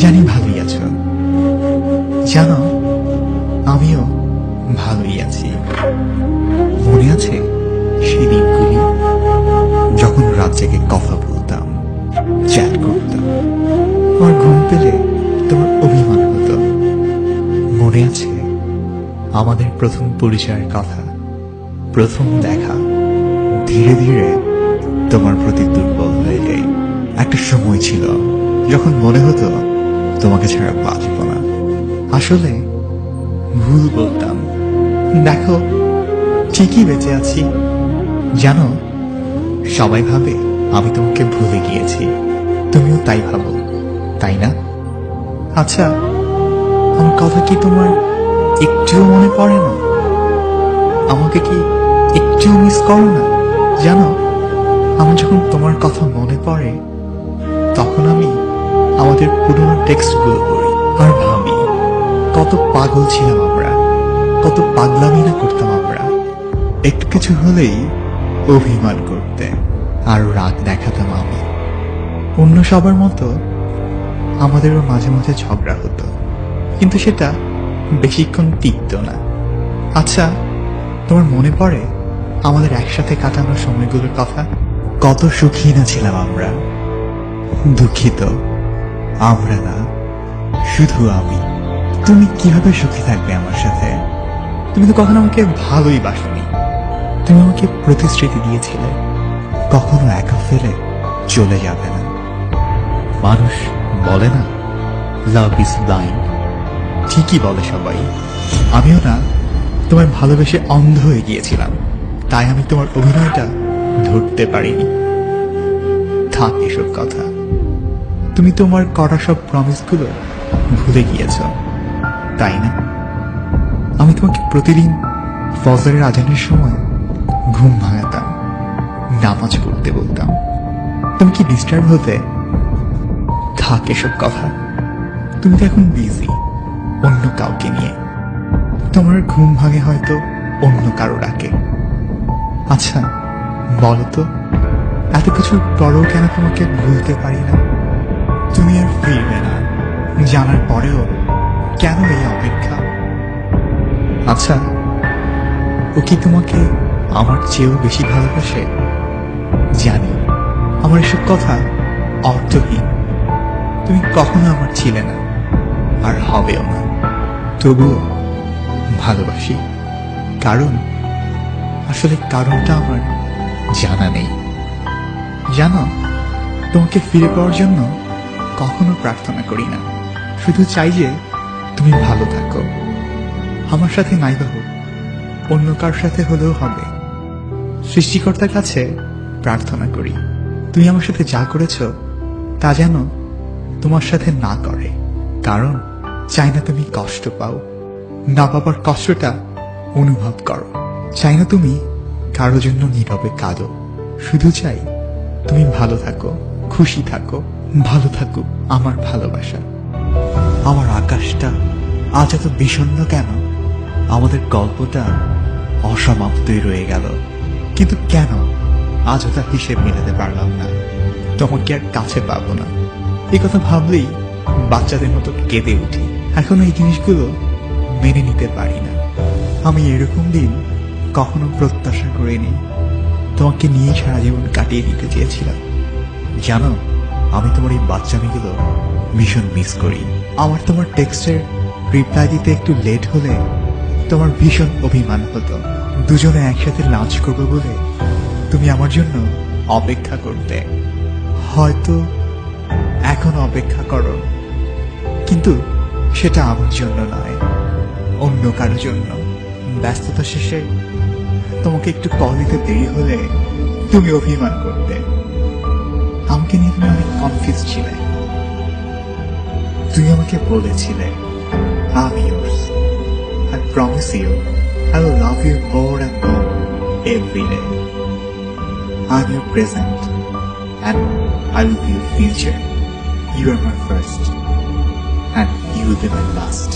জানি ভালোই আছো। জানো, আমিও ভালোই আছি। মনে আছে সেই দিনগুলি যখন রাত জেগে কথা বলতাম, চ্যাট করতাম, আমার ঘুম পেলে তোমার অভিমান হতো। মনে আছে আমাদের প্রথম পরিচয়ের কথা, প্রথম দেখা। ধীরে ধীরে তোমার প্রতি দুর্বল হয়ে যাই। একটা সময় ছিল যখন মনে হতো তোমাকে ছাড়া বাঁচব না। আসলে ভুল বলতাম। দেখো, ঠিকই বেঁচে আছি। জানো, সবাই ভাবে আমি তোমাকে ভুলে গিয়েছি, তুমিও তাই ভাবো, তাই না? আচ্ছা, আমার কথা কি তোমার একটুও মনে পড়ে না? আমাকে কি একটুও মিস করো না? জানো, আমার যখন তোমার কথা মনে পড়ে তখন আমি আমাদের পুরনো টেক্সটগুলো পড়ি আর ভাবি কত পাগল ছিলাম আমরা, কত পাগলামি না করতাম আমরা। একটু কিছু হলেই অভিমান করতে আর রাগ দেখাতাম আমি। অন্য সবার মতো আমাদেরও মাঝে মাঝে ঝগড়া হতো, কিন্তু সেটা বেশিক্ষণ টিকতো না। আচ্ছা, তোমার মনে পড়ে আমাদের একসাথে কাটানো সময়গুলোর কথা? কত সুখী না ছিলাম আমরা। দুঃখিত, আমরা না, শুধু আমি। তুমি কিভাবে সুখী থাকবে আমার সাথে? তুমি তো কখনো আমাকে ভালোই বাসনি। তুমি আমাকে প্রতিশ্রুতি দিয়েছিলে কখনো একা ফেলে চলে যাবে না। মানুষ বলে না, লাভ ইজ ব্লাইন্ড। ঠিকই বলে সবাই। আমিও না তোমায় ভালোবেসে অন্ধ হয়ে গিয়েছিলাম, তাই আমি তোমার অভিনয়টা ধরতে পারিনি। থাক এসব কথা। তুমি তোমার করা সব প্রমিসগুলো ভুলে গিয়েছ, তাই না? আমি তোমাকে প্রতিদিন ফজরের আজানের সময় ঘুম ভাঙাতাম, নামাজ পড়তে বলতাম। তুমি কি ডিস্টার্ব হতে? থাক এসব কথা। তুমি তো এখন বিজি অন্য কাউকে নিয়ে। তোমার ঘুম ভাঙে হয়তো অন্য কারো ডাকে। আচ্ছা বলো তো, এত কিছুর পরেও কেন তোমাকে ভুলতে পারি না? তুমি আর ফিরবে না জানার পরেও কেন এই অপেক্ষা? আচ্ছা, ও কি তোমাকে আমার চেয়েও বেশি ভালোবাসে? জানি আমার এসব কথা অর্থহীন। তুমি কখনো আমার ছিলে না, আর হবেও না। তবুও ভালোবাসি। কারণ আসলে কারণটা আমার জানা নেই। জানো, তোমাকে ফিরে পাওয়ার জন্য কখনো প্রার্থনা করি না, শুধু চাই যে তুমি ভালো থাকো। আমার সাথে নাই বা হোক, অন্য কার সাথে হলেও হবে। সৃষ্টিকর্তার কাছে প্রার্থনা করি তুমি আমার সাথে যা করেছ তা যেন তোমার সাথে না করে। কারণ চাই না তুমি কষ্ট পাও, না পাবার কষ্টটা অনুভব করো। চাই না তুমি কারো জন্য নীরবে কাঁদো। শুধু চাই তুমি ভালো থাকো, খুশি থাকো, ভালো থাকো আমার ভালোবাসা। আমার আকাশটা আজ এত বিষণ্ণ কেন? আমাদের গল্পটা অসমাপ্তই রয়ে গেল, কিন্তু কেন আজও তার হিসেব মেলাতে পারলাম না? তোমাকে আর কাছে পাবো না, এই কথা ভাবলেই বাচ্চাদের মতো কেঁদে উঠি। এখন এই জিনিসগুলো মেনে নিতে পারি না। আমি এরকম দিন কখনো প্রত্যাশা করিনি। তোমাকে নিয়ে সারা জীবন কাটিয়ে দিতে চেয়েছিলাম। জানো, আমি তোমার এই বাচ্চামিগুলো ভীষণ মিস করি। আমার তোমার টেক্সটের রিপ্লাই দিতে একটু লেট হলে তোমার ভীষণ অভিমান হতো। দুজনে একসাথে লাঞ্চ করবো বলে তুমি আমার জন্য অপেক্ষা করতে। হয়তো এখন অপেক্ষা করো, কিন্তু সেটা আমার জন্য নয়, অন্য কারো জন্য। ব্যস্ততা শেষে তোমাকে একটু কল দিতে দেরি হলে তুমি অভিমান করতে। আমাকে নিয়ে তুমি অনেক কনফিউজ ছিলে। তুমি আমাকে বলেছিলে, আমি yours. I promise you I will love you more and more every day. I'm your present and I will be your future. You are my first and you will be my last.